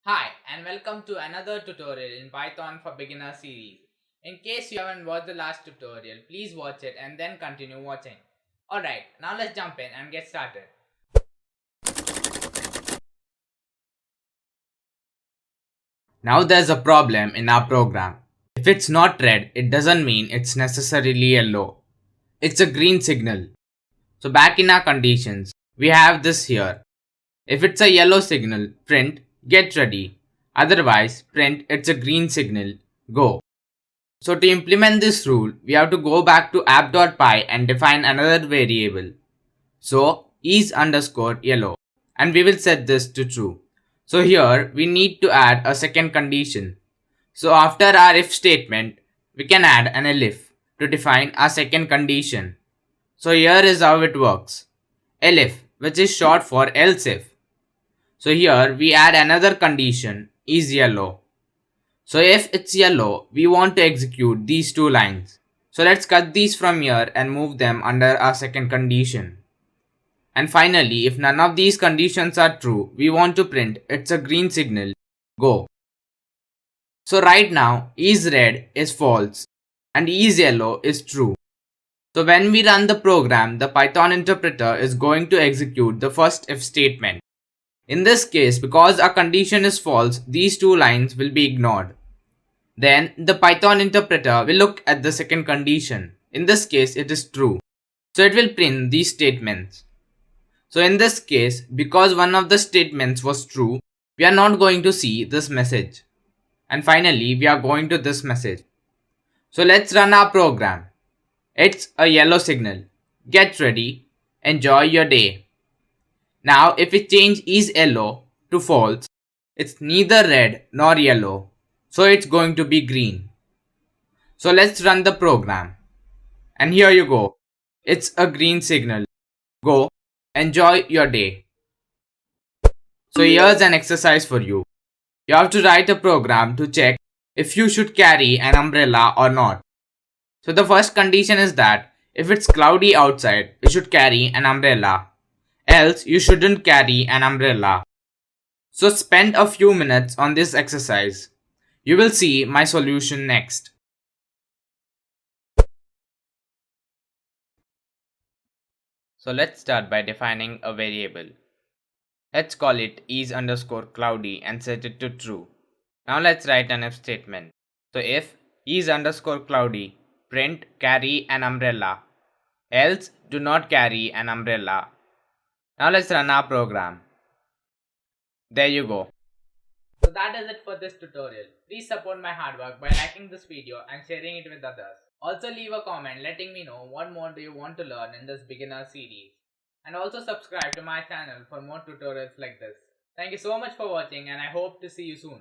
Hi and welcome to another tutorial in Python for Beginner series. In case you haven't watched the last tutorial, please watch it and then continue watching. Alright, now let's jump in and get started. Now there's a problem in our program. If it's not red, it doesn't mean it's necessarily yellow. It's a green signal. So back in our conditions, we have this here. If it's a yellow signal, print get ready. Otherwise, print it's a green signal, go. So to implement this rule, we have to go back to app.py and define another variable. So is underscore yellow, and we will set this to true. So here we need to add a second condition. So after our if statement, we can add an elif to define our second condition. So here is how it works. Elif, which is short for else if. So here we add another condition is yellow. So if it's yellow, we want to execute these two lines. So let's cut these from here and move them under our second condition. And finally, if none of these conditions are true, we want to print it's a green signal, go. So right now, is red is false and is yellow is true. So when we run the program, the Python interpreter is going to execute the first if statement. In this case, because our condition is false, these two lines will be ignored. Then the Python interpreter will look at the second condition. In this case, it is true. So it will print these statements. So in this case, because one of the statements was true, we are not going to see this message. And finally, we are going to this message. So let's run our program. It's a yellow signal. Get ready. Enjoy your day. Now if we change is yellow to false, it's neither red nor yellow. So it's going to be green. So let's run the program. And here you go. It's a green signal. Go. Enjoy your day. So here's an exercise for you. You have to write a program to check if you should carry an umbrella or not. So the first condition is that if it's cloudy outside, you should carry an umbrella. Else you shouldn't carry an umbrella. So spend a few minutes on this exercise. You will see my solution next. So let's start by defining a variable. Let's call it is underscore cloudy and set it to true. Now let's write an if statement. So if is underscore cloudy, print carry an umbrella. Else do not carry an umbrella. Now let's run our program. There you go. So that is it for this tutorial. Please support my hard work by liking this video and sharing it with others. Also leave a comment letting me know what more do you want to learn in this beginner series. And also subscribe to my channel for more tutorials like this. Thank you so much for watching and I hope to see you soon.